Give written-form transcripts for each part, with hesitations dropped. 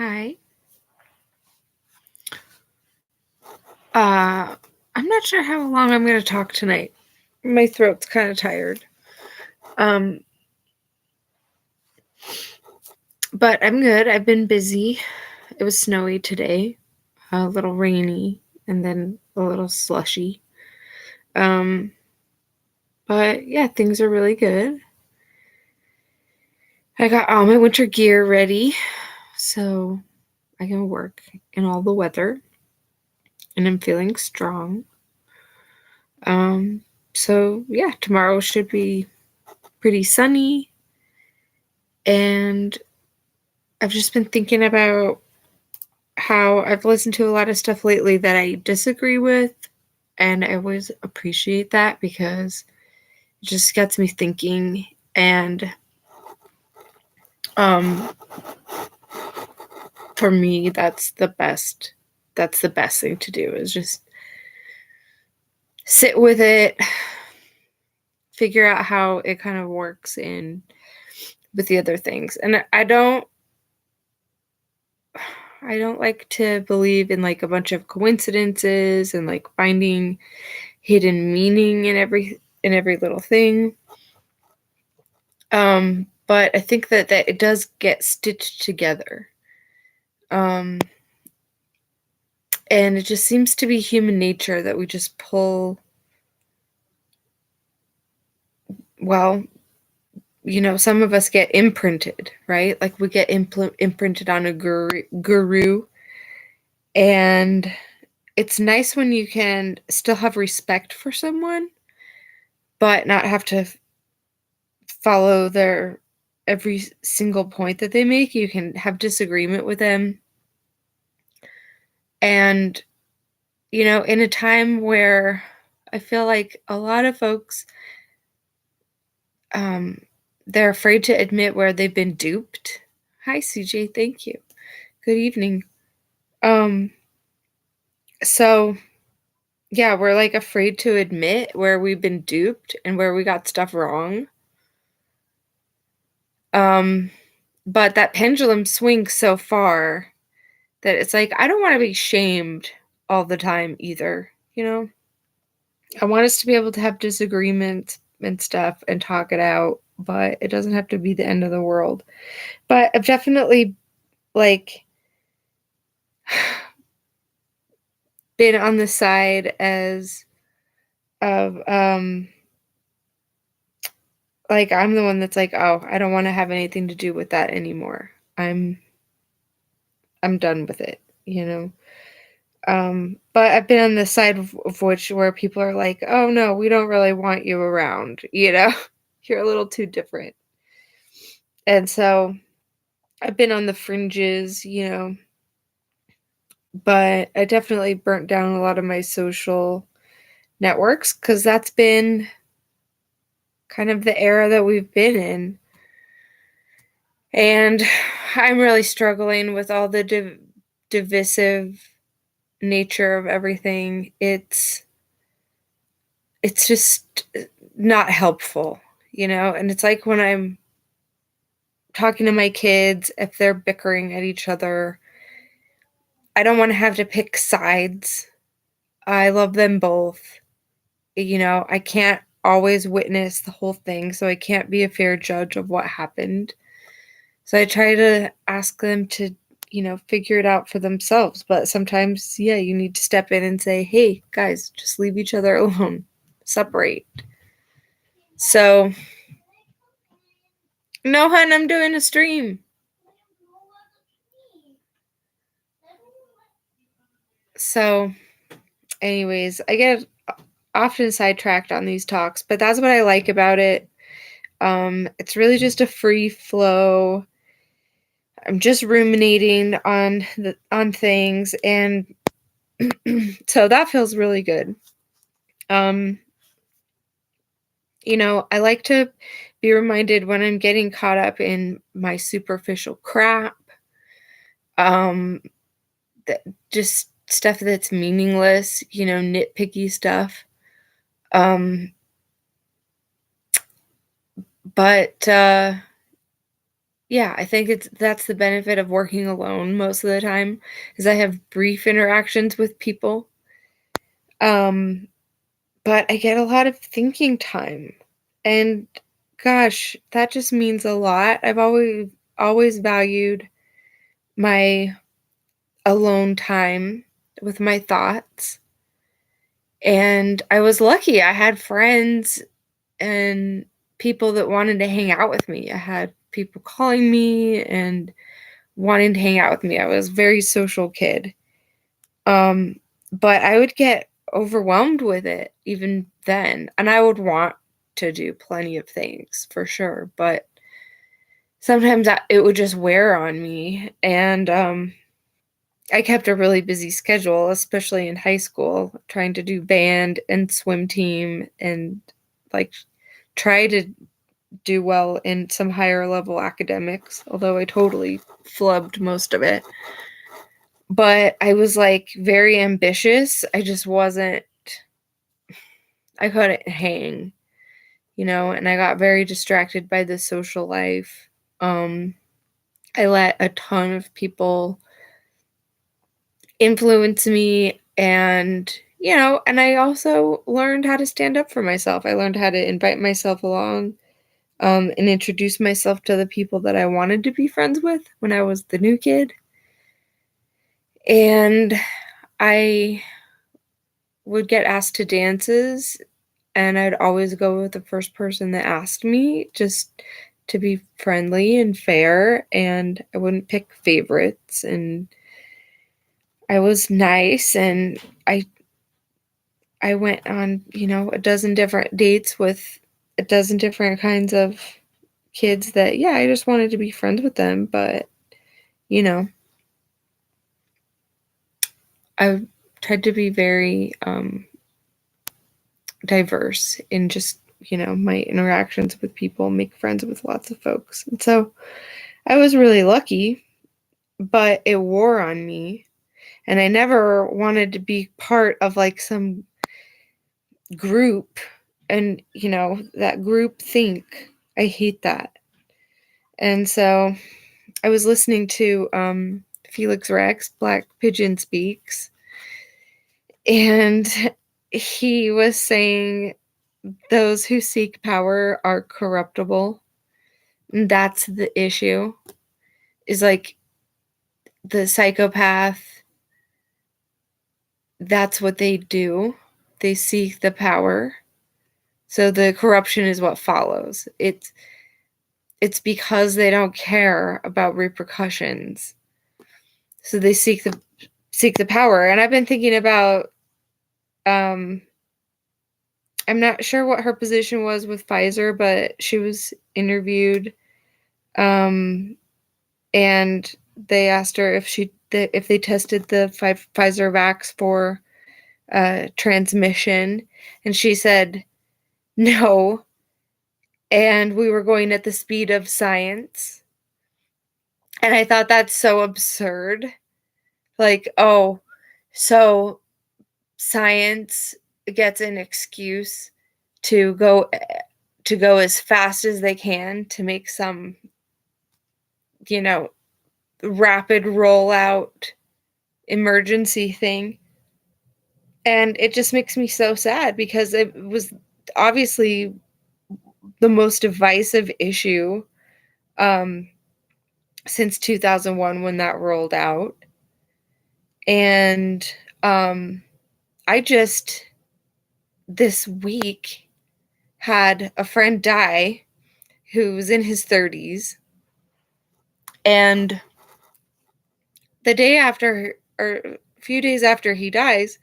Hi. Uh, I'm not sure how long I'm going to talk tonight. My throat's kind of tired. Um, but I'm good. I've been busy. It was snowy today, a little rainy, and then a little slushy. Um, but yeah, things are really good. I got all my winter gear ready so I can work in all the weather, and I'm feeling strong. Um, so yeah, tomorrow should be pretty sunny, and I've just been thinking about how I've listened to a lot of stuff lately that I disagree with, and I always appreciate that because it just gets me thinking. And um, for me, that's the best. That's the best thing to do is just sit with it, figure out how it kind of works in with the other things. And I don't like to believe in like a bunch of coincidences and like finding hidden meaning in every little thing. But I think that it does get stitched together. Um, and it just seems to be human nature that we just pull, well, some of us get imprinted, right? Like we get imprinted on a guru, and it's nice when you can still have respect for someone, but not have to follow their every single point that they make. You can have disagreement with them. And, in a time where I feel like a lot of folks, um, they're afraid to admit where they've been duped. Hi, CJ. Thank you. Good evening. Um, so yeah, we're like afraid to admit where we've been duped and where we got stuff wrong. Um, but that pendulum swings so far that it's like I don't want to be shamed all the time either. I want us to be able to have disagreements and stuff and talk it out, but it doesn't have to be the end of the world. But I've definitely like been on the side as of like I'm the one that's like, "Oh, I don't want to have anything to do with that anymore. I'm done with it." But I've been on the side of which where people are like, "Oh no, we don't really want you around. You're a little too different." And so I've been on the fringes, but I definitely burnt down a lot of my social networks because that's been kind of the era that we've been in. And I'm really struggling with all the divisive nature of everything. It's just not helpful, and it's like when I'm talking to my kids, if they're bickering at each other, I don't want to have to pick sides. I love them both. I can't always witness the whole thing, so I can't be a fair judge of what happened. So I try to ask them to figure it out for themselves. But sometimes, yeah, you need to step in and say, hey, guys, just leave each other alone, separate. So, no, hun, I'm doing a stream. So, anyways, I get often sidetracked on these talks, but that's what I like about it. It's really just a free flow. I'm just ruminating on things, and so that feels really good. I like to be reminded when I'm getting caught up in my superficial crap, um, that just stuff that's meaningless, nitpicky stuff. But Yeah, I think that's the benefit of working alone most of the time, is I have brief interactions with people. Um, but I get a lot of thinking time. And gosh, that just means a lot. I've always valued my alone time with my thoughts. And I was lucky. I had friends and people that wanted to hang out with me. I had people calling me and wanting to hang out with me. I was a very social kid. Um, but I would get overwhelmed with it even then. And I would want to do plenty of things for sure. But sometimes it would just wear on me. And I kept a really busy schedule, especially in high school, trying to do band and swim team and like try to do well in some higher level academics, although I totally flubbed most of it. But I was like very ambitious. I just wasn't, I couldn't hang, and I got very distracted by the social life. Um, I let a ton of people influence me, and I also learned how to stand up for myself. I learned how to invite myself along, and introduce myself to the people that I wanted to be friends with when I was the new kid. And I would get asked to dances, and I'd always go with the first person that asked me, just to be friendly and fair, and I wouldn't pick favorites, and I was nice, and I went on, a dozen different dates with a dozen different kinds of kids that, yeah, I just wanted to be friends with them, but, you know, I tried to be very diverse in just, my interactions with people, make friends with lots of folks. And so I was really lucky, but it wore on me. And I never wanted to be part of like some group and, that group think. I hate that. And so I was listening to Felix Rex, Black Pigeon Speaks, and he was saying those who seek power are corruptible. And that's the issue. Is like the psychopath, that's what they do. They seek the power. So the corruption is what follows. It's because they don't care about repercussions. So they seek the power. And I've been thinking about I'm not sure what her position was with Pfizer, but she was interviewed, and they asked her if they tested the Pfizer vax for transmission, and she said no, and we were going at the speed of science. And I thought that's so absurd. Like, oh, so science gets an excuse to go as fast as they can to make some, you know, rapid rollout emergency thing. And it just makes me so sad because it was obviously the most divisive issue um, since 2001 when that rolled out. And I just this week had a friend die who was in his 30s. And the day after, or a few days after he dies,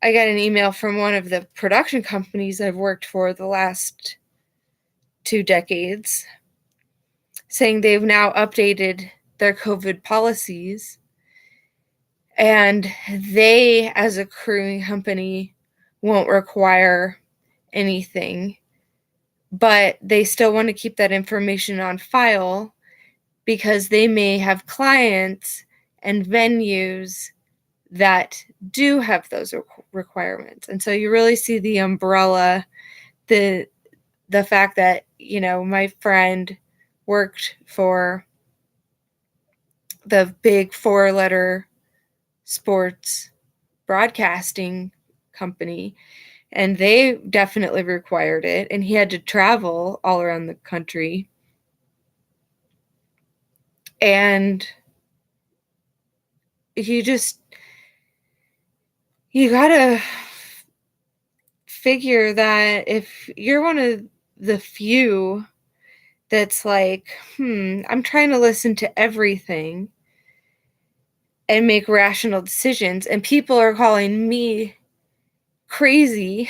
I got an email from one of the production companies I've worked for the last 2 decades saying they've now updated their COVID policies, and they, as a crewing company, won't require anything, but they still want to keep that information on file because they may have clients and venues that do have those requirements. And so you really see the umbrella, the fact that, my friend worked for the big 4-letter sports broadcasting company, and they definitely required it, and he had to travel all around the country. And you gotta figure that if you're one of the few that's like, I'm trying to listen to everything and make rational decisions, and people are calling me crazy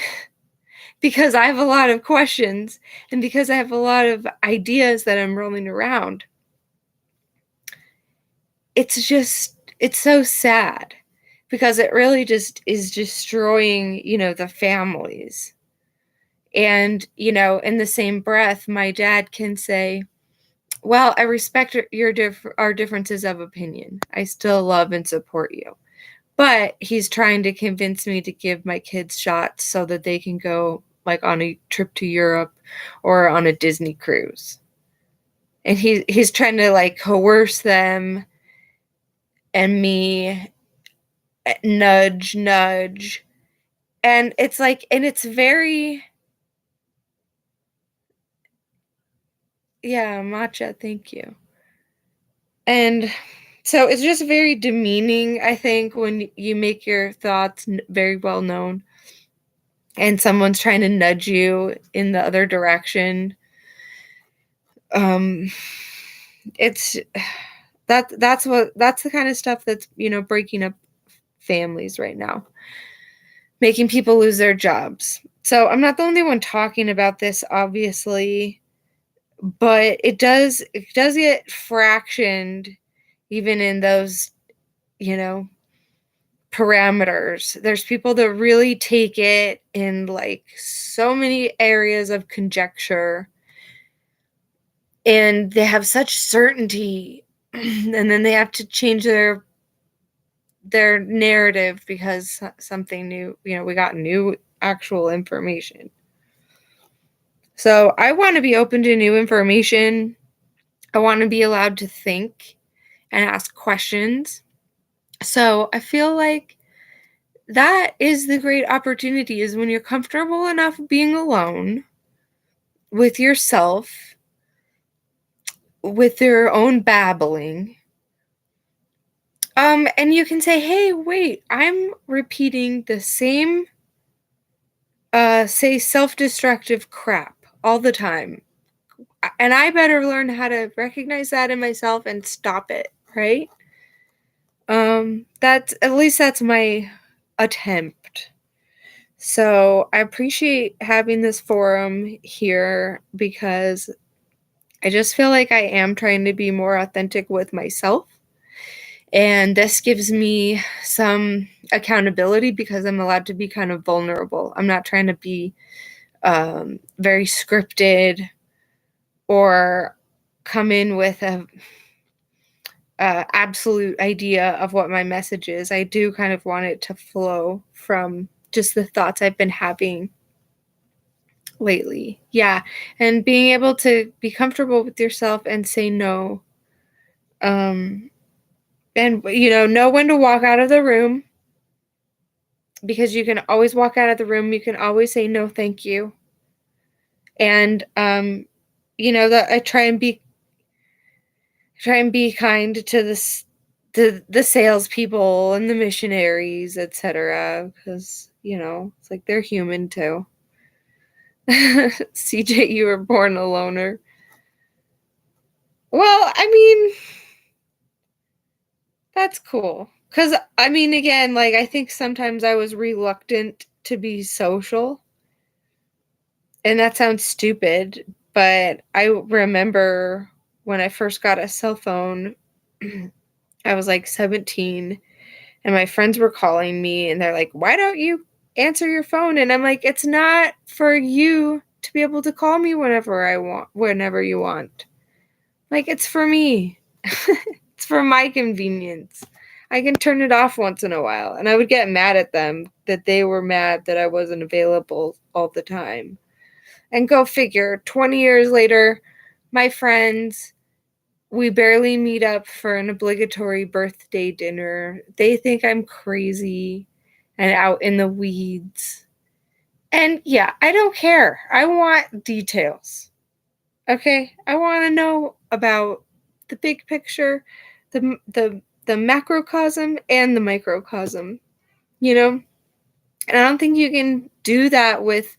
because I have a lot of questions and because I have a lot of ideas that I'm rolling around. It's so sad because it really just is destroying, the families. And, in the same breath, my dad can say, well, I respect our differences of opinion. I still love and support you. But he's trying to convince me to give my kids shots so that they can go like on a trip to Europe or on a Disney cruise. And he's trying to like coerce them and me, nudge. And it's like, and it's very, yeah, matcha, thank you. And so it's just very demeaning, I think, when you make your thoughts very well known and someone's trying to nudge you in the other direction. It's that's the kind of stuff that's, breaking up families right now, making people lose their jobs. So I'm not the only one talking about this, obviously, but it does get fractioned even in those, parameters. There's people that really take it in like so many areas of conjecture, and they have such certainty and then they have to change their narrative because something new, we got new actual information. So I want to be open to new information. I want to be allowed to think and ask questions. So I feel like that is the great opportunity, is when you're comfortable enough being alone with yourself, with your own babbling. And you can say, hey, wait, I'm repeating the same, say, self-destructive crap all the time. And I better learn how to recognize that in myself and stop it, right? That's my attempt. So I appreciate having this forum here because I just feel like I am trying to be more authentic with myself. And this gives me some accountability because I'm allowed to be kind of vulnerable. I'm not trying to be very scripted or come in with a absolute idea of what my message is. I do kind of want it to flow from just the thoughts I've been having lately. Yeah. And being able to be comfortable with yourself and say no. And, know when to walk out of the room, because you can always walk out of the room. You can always say no, thank you. And, that I try and be kind to the salespeople and the missionaries, etc. Because, it's like they're human too. CJ, you were born a loner. Well, I mean, that's cool. Because, I mean, again, like, I think sometimes I was reluctant to be social. And that sounds stupid, but I remember when I first got a cell phone, I was like 17, and my friends were calling me, and they're like, why don't you answer your phone? And I'm like, it's not for you to be able to call me whenever you want. Like, it's for me. It's for my convenience. I can turn it off once in a while. And I would get mad at them that they were mad that I wasn't available all the time. And go figure, 20 years later, my friends, we barely meet up for an obligatory birthday dinner. They think I'm crazy and out in the weeds. And yeah, I don't care. I want details. Okay? I want to know about the big picture, the macrocosm and the microcosm, you know? And I don't think you can do that with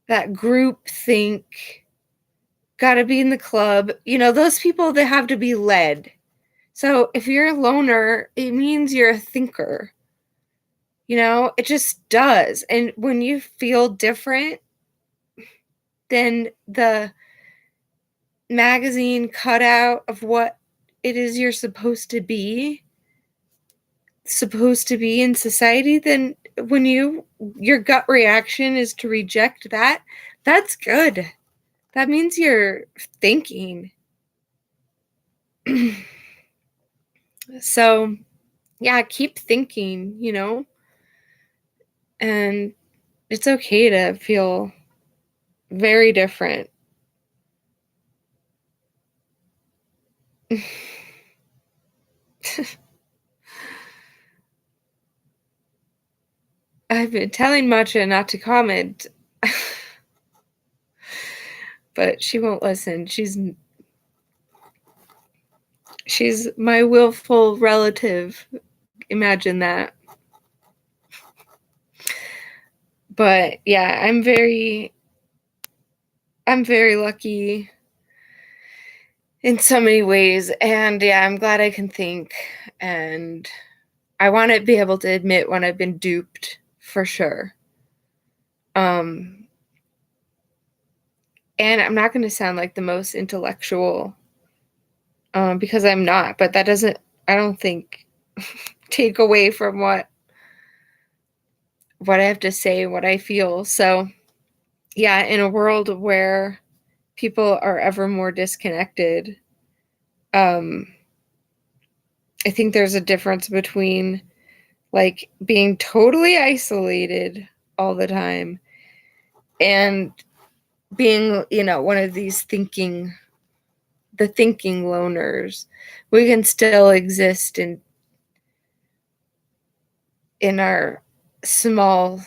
that group think, gotta be in the club. Those people that have to be led. So if you're a loner, it means you're a thinker. It just does. And when you feel different than the magazine cutout of what it is you're supposed to be in society, then when your gut reaction is to reject that, that's good. That means you're thinking. So, yeah, keep thinking, and it's okay to feel very different. I've been telling Matcha not to comment, but she won't listen. She's my willful relative. Imagine that. But yeah, I'm very lucky in so many ways. And yeah, I'm glad I can think. And I want to be able to admit when I've been duped, for sure. And I'm not going to sound like the most intellectual, because I'm not, but that doesn't, I don't think, take away from what I have to say, what I feel. So yeah, in a world where people are ever more disconnected, I think there's a difference between like being totally isolated all the time and being, one of these thinking loners. We can still exist in our small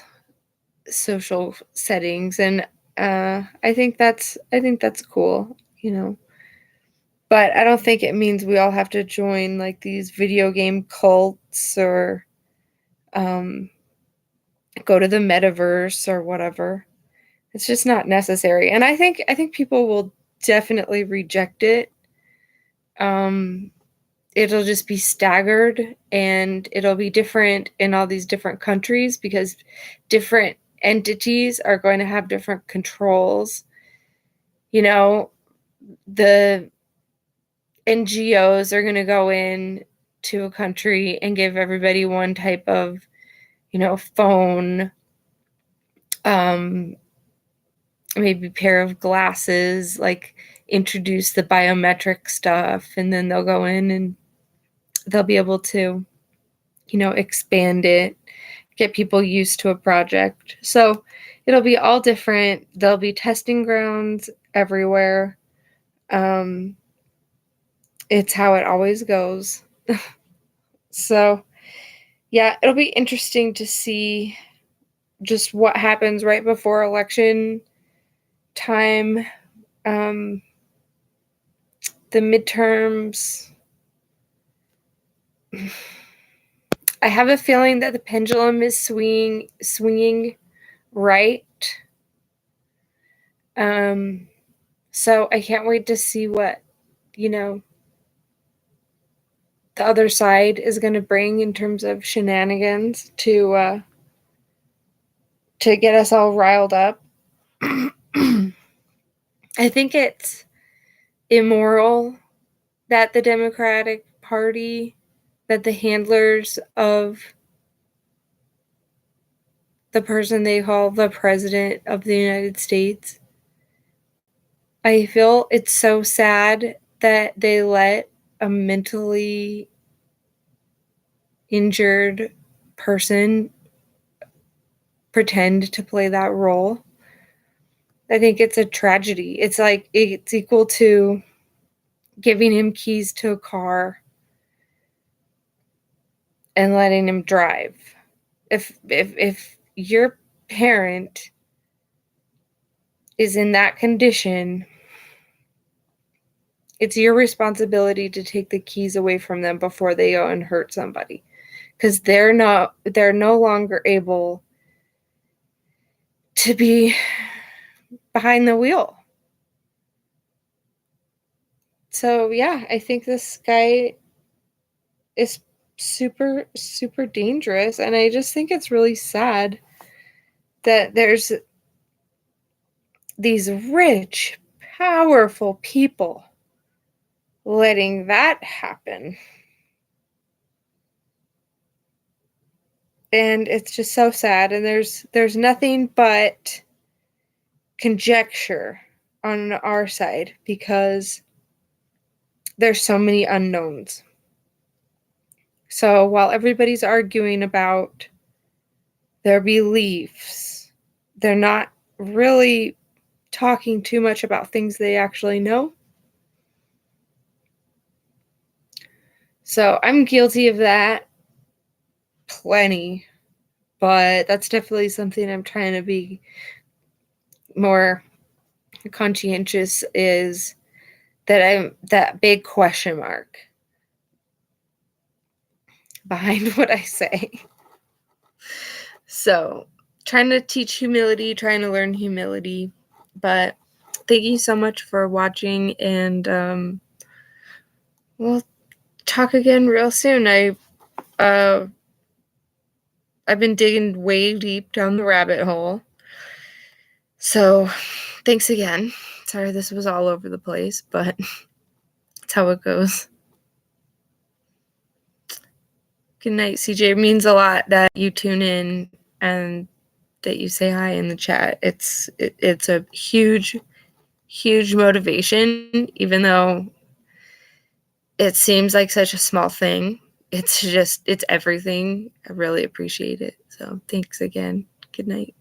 social settings, and I think that's cool, but I don't think it means we all have to join like these video game cults or go to the metaverse or whatever. It's just not necessary, and I think people will definitely reject it. It'll just be staggered, and it'll be different in all these different countries because different entities are going to have different controls. The NGOs are going to go in to a country and give everybody one type of, phone, maybe pair of glasses, like introduce the biometric stuff, and then they'll go in and they'll be able to, expand it, get people used to a project. So it'll be all different. There'll be testing grounds everywhere. It's how it always goes. So yeah, it'll be interesting to see just what happens right before election time. The midterms, I have a feeling that the pendulum is swinging right. So I can't wait to see what, the other side is going to bring in terms of shenanigans to get us all riled up. I think it's immoral that the Democratic Party, that the handlers of the person they call the President of the United States, I feel it's so sad that they let a mentally injured person pretend to play that role. I think it's a tragedy. It's like it's equal to giving him keys to a car and letting him drive. If your parent is in that condition, it's your responsibility to take the keys away from them before they go and hurt somebody, because they're no longer able to be behind the wheel. So yeah, I think this guy is super, super dangerous, and I just think it's really sad that there's these rich, powerful people letting that happen. And it's just so sad, and there's nothing but conjecture on our side because there's so many unknowns. So while everybody's arguing about their beliefs, they're not really talking too much about things they actually know. So I'm guilty of that plenty, but that's definitely something I'm trying to be more conscientious, is that I'm that big question mark behind what I say. So trying to teach humility, trying to learn humility. But thank you so much for watching, and we'll talk again real soon. I've been digging way deep down the rabbit hole. So thanks again. Sorry this was all over the place, but that's how it goes. Good night, CJ. It means a lot that you tune in and that you say hi in the chat. It's a huge, huge motivation, even though it seems like such a small thing. It's everything. I really appreciate it. So thanks again. Good night.